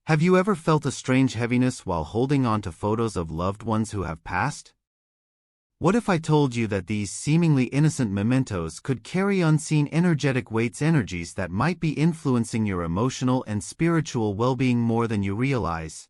Have you ever felt a strange heaviness while holding on to photos of loved ones who have passed? What if I told you that these seemingly innocent mementos could carry unseen energetic weights, energies that might be influencing your emotional and spiritual well-being more than you realize?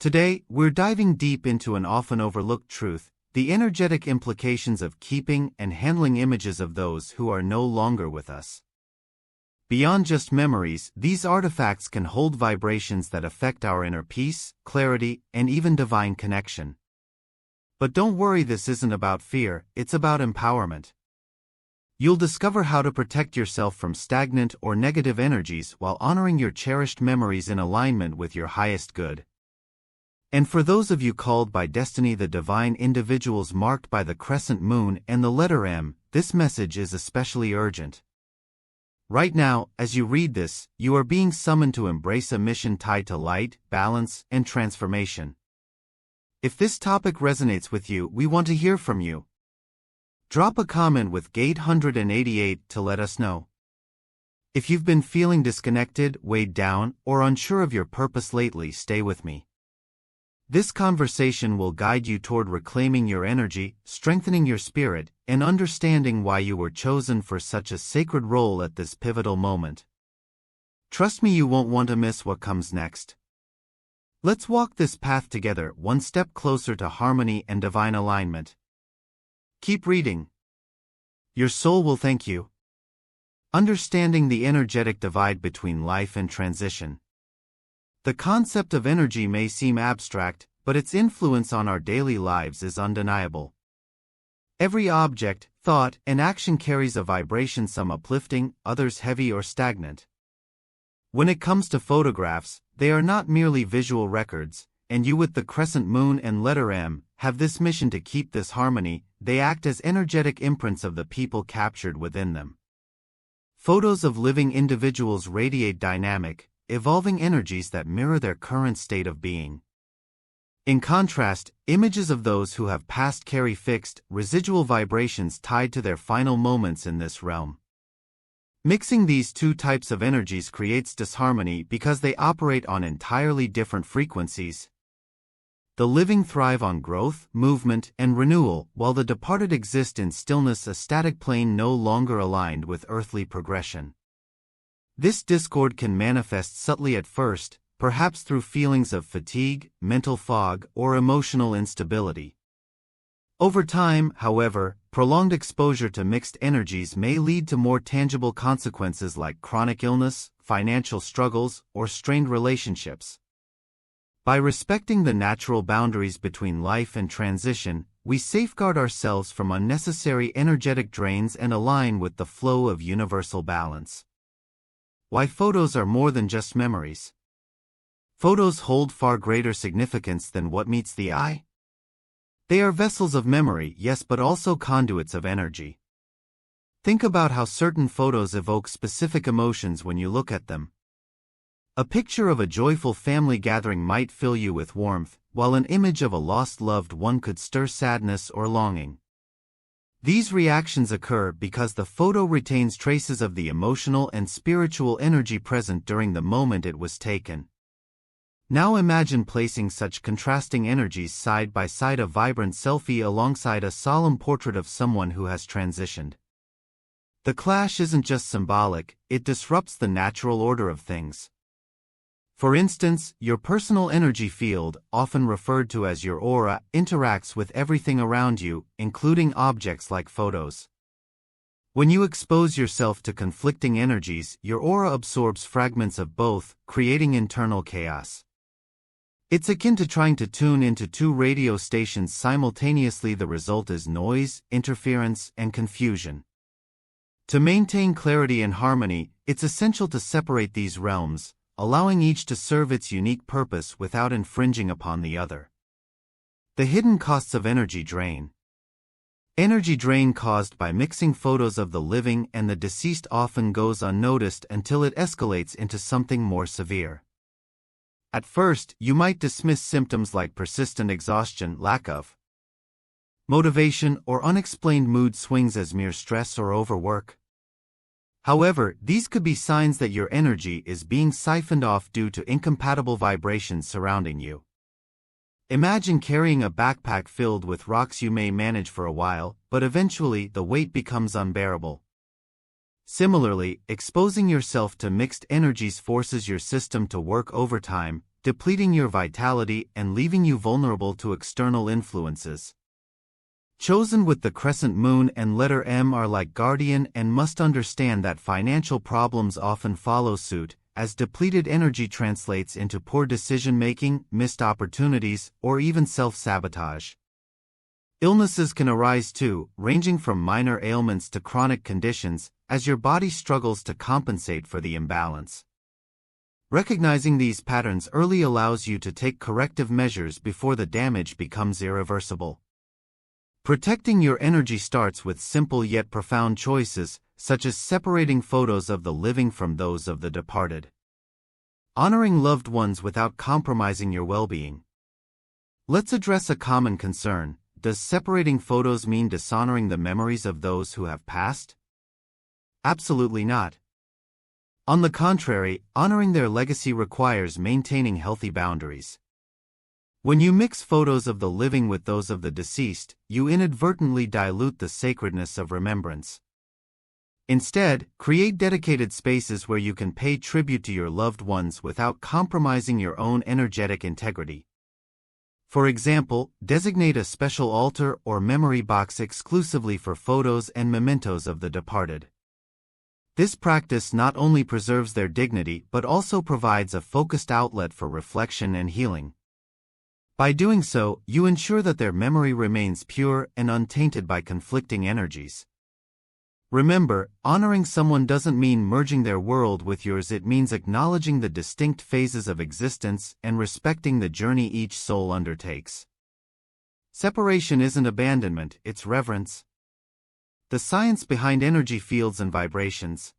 Today, we're diving deep into an often overlooked truth: the energetic implications of keeping and handling images of those who are no longer with us. Beyond just memories, these artifacts can hold vibrations that affect our inner peace, clarity, and even divine connection. But don't worry, this isn't about fear, it's about empowerment. You'll discover how to protect yourself from stagnant or negative energies while honoring your cherished memories in alignment with your highest good. And for those of you called by destiny, the divine individuals marked by the crescent moon and the letter M, this message is especially urgent. Right now, as you read this, you are being summoned to embrace a mission tied to light, balance, and transformation. If this topic resonates with you, we want to hear from you. Drop a comment with Gate 188 to let us know. If you've been feeling disconnected, weighed down, or unsure of your purpose lately, stay with me. This conversation will guide you toward reclaiming your energy, strengthening your spirit, and understanding why you were chosen for such a sacred role at this pivotal moment. Trust me, you won't want to miss what comes next. Let's walk this path together, one step closer to harmony and divine alignment. Keep reading. Your soul will thank you. Understanding the energetic divide between life and transition. The concept of energy may seem abstract, but its influence on our daily lives is undeniable. Every object, thought, and action carries a vibration, some uplifting, others heavy or stagnant. When it comes to photographs, they are not merely visual records, and you, with the crescent moon and letter M, have this mission to keep this harmony. They act as energetic imprints of the people captured within them. Photos of living individuals radiate dynamic, evolving energies that mirror their current state of being. In contrast, images of those who have passed carry fixed, residual vibrations tied to their final moments in this realm. Mixing these two types of energies creates disharmony because they operate on entirely different frequencies. The living thrive on growth, movement, and renewal, while the departed exist in stillness, a static plane no longer aligned with earthly progression. This discord can manifest subtly at first, perhaps through feelings of fatigue, mental fog, or emotional instability. Over time, however, prolonged exposure to mixed energies may lead to more tangible consequences like chronic illness, financial struggles, or strained relationships. By respecting the natural boundaries between life and transition, we safeguard ourselves from unnecessary energetic drains and align with the flow of universal balance. Why photos are more than just memories. Photos hold far greater significance than what meets the eye. They are vessels of memory, yes, but also conduits of energy. Think about how certain photos evoke specific emotions when you look at them. A picture of a joyful family gathering might fill you with warmth, while an image of a lost loved one could stir sadness or longing. These reactions occur because the photo retains traces of the emotional and spiritual energy present during the moment it was taken. Now imagine placing such contrasting energies side by side, a vibrant selfie alongside a solemn portrait of someone who has transitioned. The clash isn't just symbolic, it disrupts the natural order of things. For instance, your personal energy field, often referred to as your aura, interacts with everything around you, including objects like photos. When you expose yourself to conflicting energies, your aura absorbs fragments of both, creating internal chaos. It's akin to trying to tune into two radio stations simultaneously. The result is noise, interference, and confusion. To maintain clarity and harmony, it's essential to separate these realms, allowing each to serve its unique purpose without infringing upon the other. The hidden costs of energy drain. Energy drain caused by mixing photos of the living and the deceased often goes unnoticed until it escalates into something more severe. At first, you might dismiss symptoms like persistent exhaustion, lack of motivation, or unexplained mood swings as mere stress or overwork. However, these could be signs that your energy is being siphoned off due to incompatible vibrations surrounding you. Imagine carrying a backpack filled with rocks. You may manage for a while, but eventually the weight becomes unbearable. Similarly, exposing yourself to mixed energies forces your system to work overtime, depleting your vitality and leaving you vulnerable to external influences. Chosen with the crescent moon and letter M are like guardian and must understand that financial problems often follow suit, as depleted energy translates into poor decision-making, missed opportunities, or even self-sabotage. Illnesses can arise too, ranging from minor ailments to chronic conditions, as your body struggles to compensate for the imbalance. Recognizing these patterns early allows you to take corrective measures before the damage becomes irreversible. Protecting your energy starts with simple yet profound choices, such as separating photos of the living from those of the departed. Honoring loved ones without compromising your well-being. Let's address a common concern. Does separating photos mean dishonoring the memories of those who have passed? Absolutely not. On the contrary, honoring their legacy requires maintaining healthy boundaries. When you mix photos of the living with those of the deceased, you inadvertently dilute the sacredness of remembrance. Instead, create dedicated spaces where you can pay tribute to your loved ones without compromising your own energetic integrity. For example, designate a special altar or memory box exclusively for photos and mementos of the departed. This practice not only preserves their dignity but also provides a focused outlet for reflection and healing. By doing so, you ensure that their memory remains pure and untainted by conflicting energies. Remember, honoring someone doesn't mean merging their world with yours. It means acknowledging the distinct phases of existence and respecting the journey each soul undertakes. Separation isn't abandonment, it's reverence. The science behind energy fields and vibrations.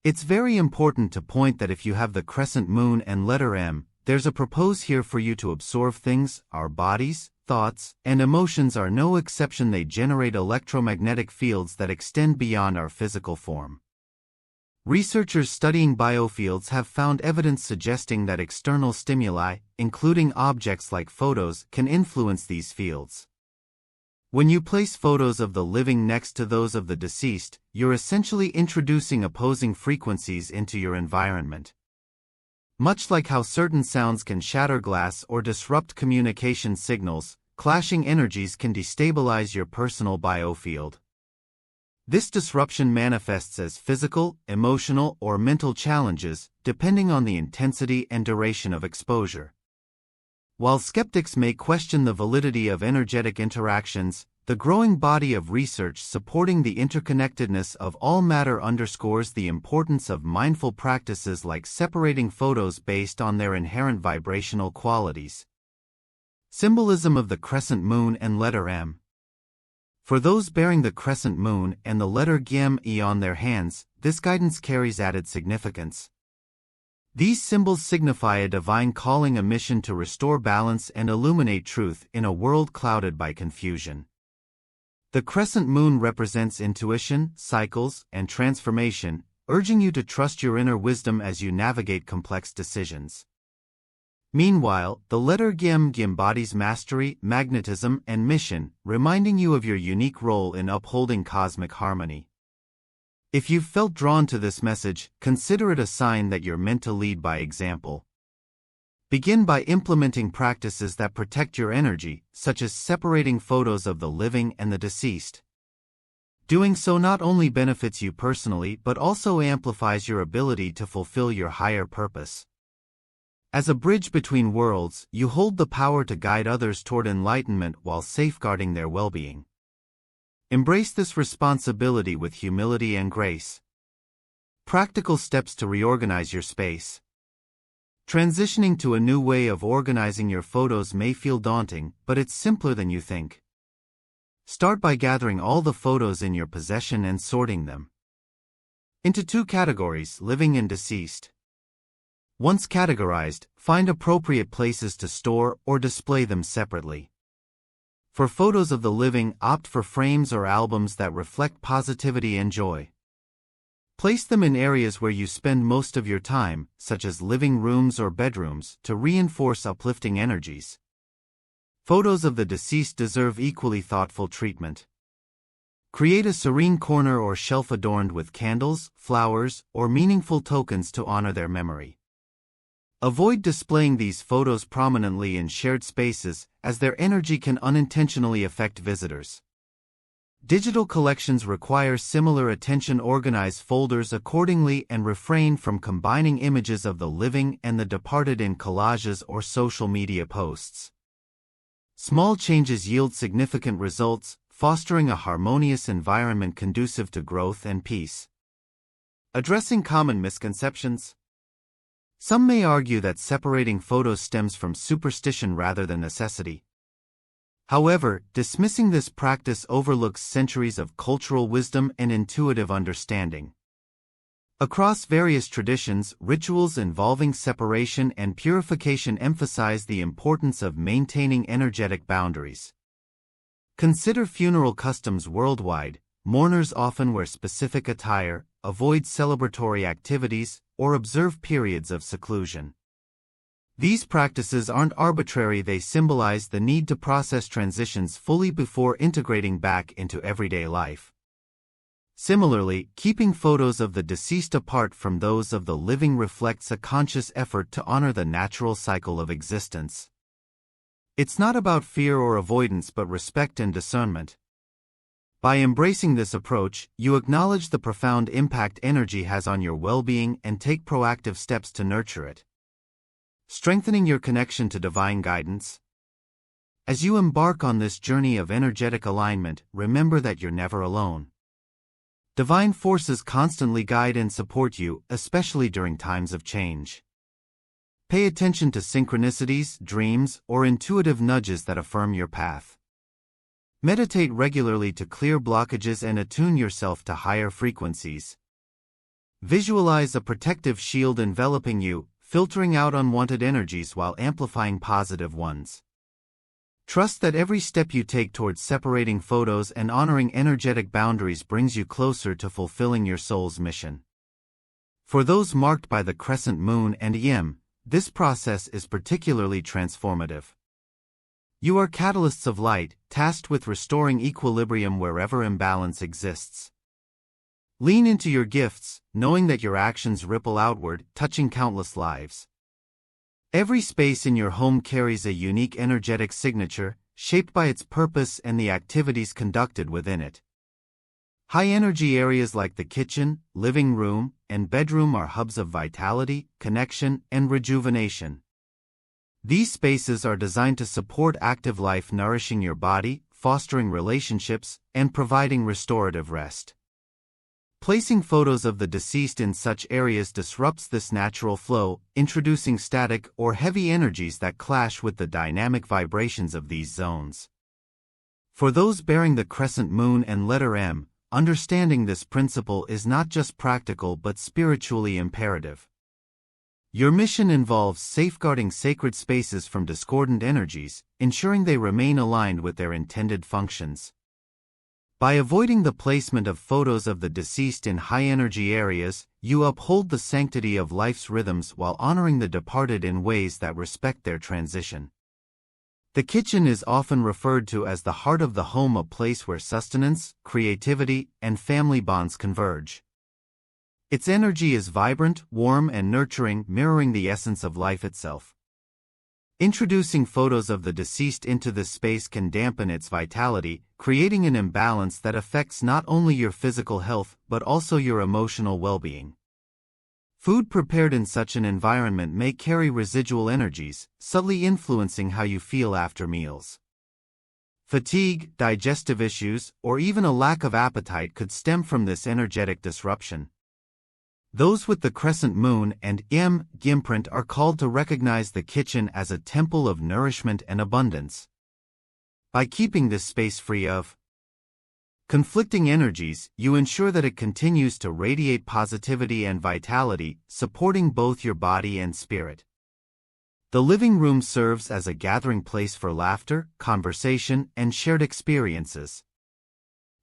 It's very important to point that if you have the crescent moon and letter M, there's a purpose here for you to absorb things. Our bodies, thoughts, and emotions are no exception. They generate electromagnetic fields that extend beyond our physical form. Researchers studying biofields have found evidence suggesting that external stimuli, including objects like photos, can influence these fields. When you place photos of the living next to those of the deceased, you're essentially introducing opposing frequencies into your environment. Much like how certain sounds can shatter glass or disrupt communication signals, clashing energies can destabilize your personal biofield. This disruption manifests as physical, emotional, or mental challenges, depending on the intensity and duration of exposure. While skeptics may question the validity of energetic interactions, the growing body of research supporting the interconnectedness of all matter underscores the importance of mindful practices like separating photos based on their inherent vibrational qualities. Symbolism of the crescent moon and letter M. For those bearing the crescent moon and the letter GM-E on their hands, this guidance carries added significance. These symbols signify a divine calling, a mission to restore balance and illuminate truth in a world clouded by confusion. The crescent moon represents intuition, cycles, and transformation, urging you to trust your inner wisdom as you navigate complex decisions. Meanwhile, the letter GM embodies mastery, magnetism, and mission, reminding you of your unique role in upholding cosmic harmony. If you've felt drawn to this message, consider it a sign that you're meant to lead by example. Begin by implementing practices that protect your energy, such as separating photos of the living and the deceased. Doing so not only benefits you personally but also amplifies your ability to fulfill your higher purpose. As a bridge between worlds, you hold the power to guide others toward enlightenment while safeguarding their well-being. Embrace this responsibility with humility and grace. Practical steps to reorganize your space. Transitioning to a new way of organizing your photos may feel daunting, but it's simpler than you think. Start by gathering all the photos in your possession and sorting them into two categories: living and deceased. Once categorized, find appropriate places to store or display them separately. For photos of the living, opt for frames or albums that reflect positivity and joy. Place them in areas where you spend most of your time, such as living rooms or bedrooms, to reinforce uplifting energies. Photos of the deceased deserve equally thoughtful treatment. Create a serene corner or shelf adorned with candles, flowers, or meaningful tokens to honor their memory. Avoid displaying these photos prominently in shared spaces, as their energy can unintentionally affect visitors. Digital collections require similar attention. Organize folders accordingly and refrain from combining images of the living and the departed in collages or social media posts. Small changes yield significant results, fostering a harmonious environment conducive to growth and peace. Addressing common misconceptions. Some may argue that separating photos stems from superstition rather than necessity. However, dismissing this practice overlooks centuries of cultural wisdom and intuitive understanding. Across various traditions, rituals involving separation and purification emphasize the importance of maintaining energetic boundaries. Consider funeral customs worldwide. Mourners often wear specific attire, avoid celebratory activities, or observe periods of seclusion. These practices aren't arbitrary. They symbolize the need to process transitions fully before integrating back into everyday life. Similarly, keeping photos of the deceased apart from those of the living reflects a conscious effort to honor the natural cycle of existence. It's not about fear or avoidance but respect and discernment. By embracing this approach, you acknowledge the profound impact energy has on your well-being and take proactive steps to nurture it. Strengthening your connection to divine guidance. As you embark on this journey of energetic alignment, remember that you're never alone. Divine forces constantly guide and support you, especially during times of change. Pay attention to synchronicities, dreams, or intuitive nudges that affirm your path. Meditate regularly to clear blockages and attune yourself to higher frequencies. Visualize a protective shield enveloping you, filtering out unwanted energies while amplifying positive ones. Trust that every step you take towards separating photos and honoring energetic boundaries brings you closer to fulfilling your soul's mission. For those marked by the crescent moon and this process is particularly transformative. You are catalysts of light, tasked with restoring equilibrium wherever imbalance exists. Lean into your gifts, knowing that your actions ripple outward, touching countless lives. Every space in your home carries a unique energetic signature, shaped by its purpose and the activities conducted within it. High-energy areas like the kitchen, living room, and bedroom are hubs of vitality, connection, and rejuvenation. These spaces are designed to support active life, nourishing your body, fostering relationships, and providing restorative rest. Placing photos of the deceased in such areas disrupts this natural flow, introducing static or heavy energies that clash with the dynamic vibrations of these zones. For those bearing the crescent moon and letter M, understanding this principle is not just practical but spiritually imperative. Your mission involves safeguarding sacred spaces from discordant energies, ensuring they remain aligned with their intended functions. By avoiding the placement of photos of the deceased in high-energy areas, you uphold the sanctity of life's rhythms while honoring the departed in ways that respect their transition. The kitchen is often referred to as the heart of the home, a place where sustenance, creativity, and family bonds converge. Its energy is vibrant, warm, and nurturing, mirroring the essence of life itself. Introducing photos of the deceased into this space can dampen its vitality, creating an imbalance that affects not only your physical health but also your emotional well-being. Food prepared in such an environment may carry residual energies, subtly influencing how you feel after meals. Fatigue, digestive issues, or even a lack of appetite could stem from this energetic disruption. Those with the crescent moon and imprint are called to recognize the kitchen as a temple of nourishment and abundance. By keeping this space free of conflicting energies, you ensure that it continues to radiate positivity and vitality, supporting both your body and spirit. The living room serves as a gathering place for laughter, conversation, and shared experiences.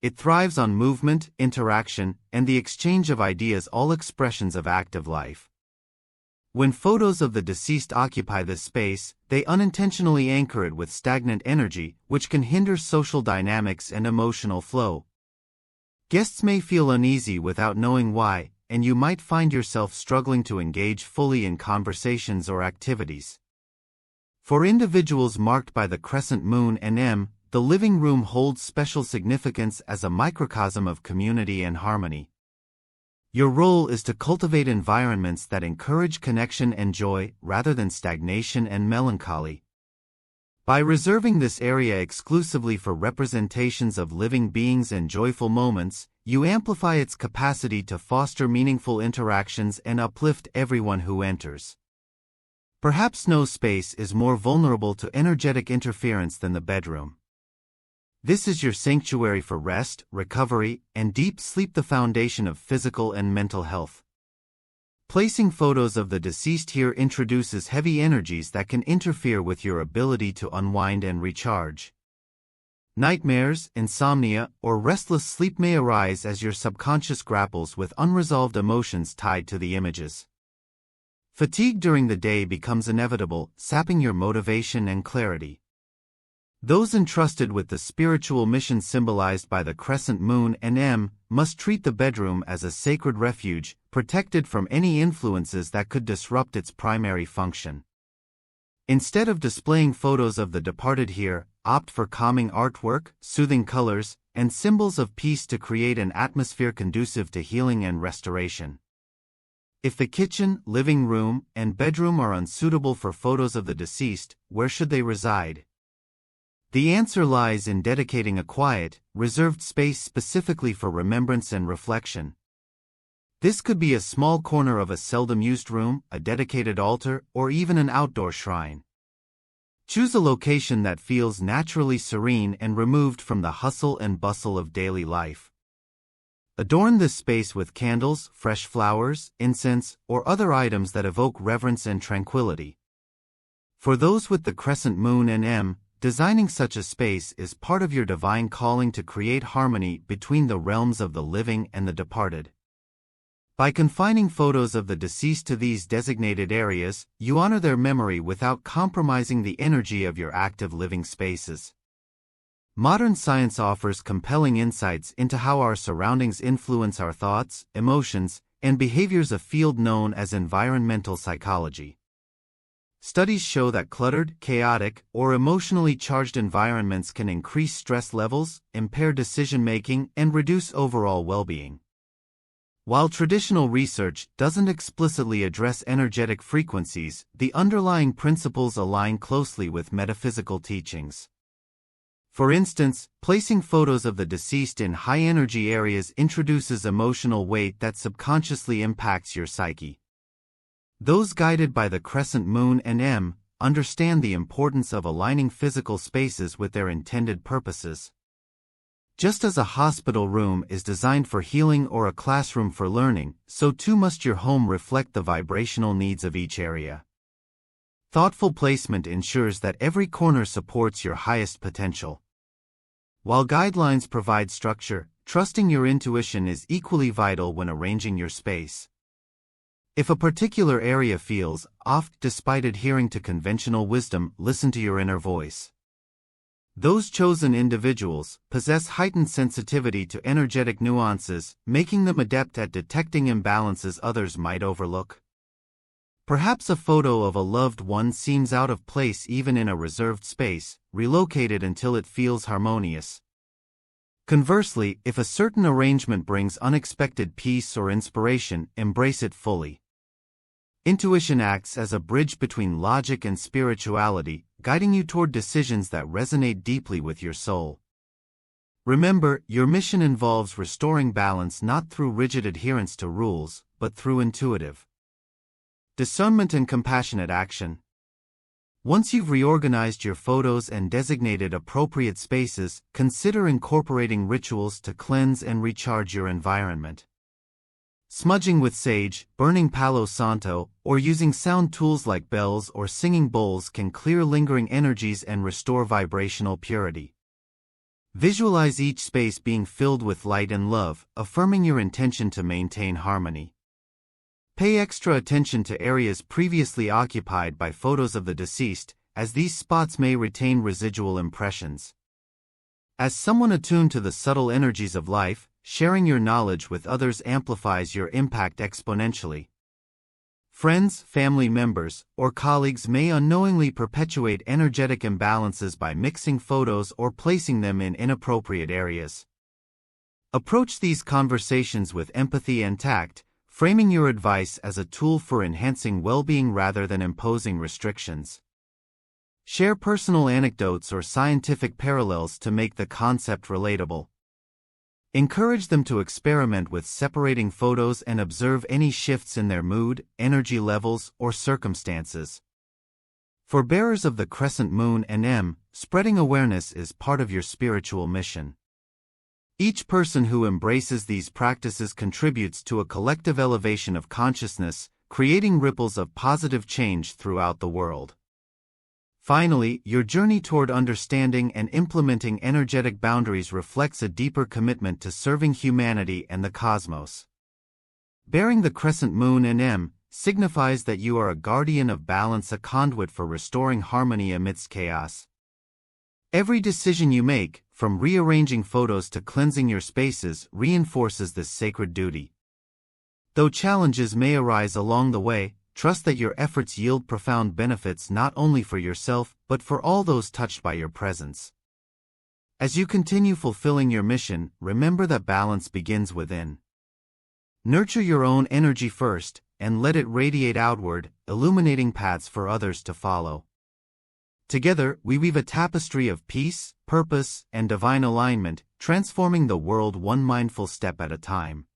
It thrives on movement, interaction, and the exchange of ideas, all expressions of active life. When photos of the deceased occupy this space, they unintentionally anchor it with stagnant energy, which can hinder social dynamics and emotional flow. Guests may feel uneasy without knowing why, and you might find yourself struggling to engage fully in conversations or activities. For individuals marked by the crescent moon and M, the living room holds special significance as a microcosm of community and harmony. Your role is to cultivate environments that encourage connection and joy rather than stagnation and melancholy. By reserving this area exclusively for representations of living beings and joyful moments, you amplify its capacity to foster meaningful interactions and uplift everyone who enters. Perhaps no space is more vulnerable to energetic interference than the bedroom. This is your sanctuary for rest, recovery, and deep sleep, the foundation of physical and mental health. Placing photos of the deceased here introduces heavy energies that can interfere with your ability to unwind and recharge. Nightmares, insomnia, or restless sleep may arise as your subconscious grapples with unresolved emotions tied to the images. Fatigue during the day becomes inevitable, sapping your motivation and clarity. Those entrusted with the spiritual mission symbolized by the crescent moon and M must treat the bedroom as a sacred refuge, protected from any influences that could disrupt its primary function. Instead of displaying photos of the departed here, opt for calming artwork, soothing colors, and symbols of peace to create an atmosphere conducive to healing and restoration. If the kitchen, living room, and bedroom are unsuitable for photos of the deceased, where should they reside? The answer lies in dedicating a quiet, reserved space specifically for remembrance and reflection. This could be a small corner of a seldom used room, a dedicated altar, or even an outdoor shrine. Choose a location that feels naturally serene and removed from the hustle and bustle of daily life. Adorn this space with candles, fresh flowers, incense, or other items that evoke reverence and tranquility. For those with the crescent moon and M, designing such a space is part of your divine calling to create harmony between the realms of the living and the departed. By confining photos of the deceased to these designated areas, you honor their memory without compromising the energy of your active living spaces. Modern science offers compelling insights into how our surroundings influence our thoughts, emotions, and behaviors, a field known as environmental psychology. Studies show that cluttered, chaotic, or emotionally charged environments can increase stress levels, impair decision-making, and reduce overall well-being. While traditional research doesn't explicitly address energetic frequencies, the underlying principles align closely with metaphysical teachings. For instance, placing photos of the deceased in high-energy areas introduces emotional weight that subconsciously impacts your psyche. Those guided by the crescent moon and M understand the importance of aligning physical spaces with their intended purposes. Just as a hospital room is designed for healing or a classroom for learning, so too must your home reflect the vibrational needs of each area. Thoughtful placement ensures that every corner supports your highest potential. While guidelines provide structure, trusting your intuition is equally vital when arranging your space. If a particular area feels off despite adhering to conventional wisdom, listen to your inner voice. Those chosen individuals possess heightened sensitivity to energetic nuances, making them adept at detecting imbalances others might overlook. Perhaps a photo of a loved one seems out of place even in a reserved space. Relocate it until it feels harmonious. Conversely, if a certain arrangement brings unexpected peace or inspiration, embrace it fully. Intuition acts as a bridge between logic and spirituality, guiding you toward decisions that resonate deeply with your soul. Remember, your mission involves restoring balance not through rigid adherence to rules, but through intuitive discernment and compassionate action. Once you've reorganized your photos and designated appropriate spaces, consider incorporating rituals to cleanse and recharge your environment. Smudging with sage, burning Palo Santo, or using sound tools like bells or singing bowls can clear lingering energies and restore vibrational purity. Visualize each space being filled with light and love, affirming your intention to maintain harmony. Pay extra attention to areas previously occupied by photos of the deceased, as these spots may retain residual impressions. As someone attuned to the subtle energies of life, sharing your knowledge with others amplifies your impact exponentially. Friends, family members, or colleagues may unknowingly perpetuate energetic imbalances by mixing photos or placing them in inappropriate areas. Approach these conversations with empathy and tact, framing your advice as a tool for enhancing well-being rather than imposing restrictions. Share personal anecdotes or scientific parallels to make the concept relatable. Encourage them to experiment with separating photos and observe any shifts in their mood, energy levels, or circumstances. For bearers of the crescent moon and spreading awareness is part of your spiritual mission. Each person who embraces these practices contributes to a collective elevation of consciousness, creating ripples of positive change throughout the world. Finally, your journey toward understanding and implementing energetic boundaries reflects a deeper commitment to serving humanity and the cosmos. Bearing the crescent moon and signifies that you are a guardian of balance, a conduit for restoring harmony amidst chaos. Every decision you make, from rearranging photos to cleansing your spaces, reinforces this sacred duty. Though challenges may arise along the way, trust that your efforts yield profound benefits not only for yourself but for all those touched by your presence. As you continue fulfilling your mission, remember that balance begins within. Nurture your own energy first, and let it radiate outward, illuminating paths for others to follow. Together, we weave a tapestry of peace, purpose, and divine alignment, transforming the world one mindful step at a time.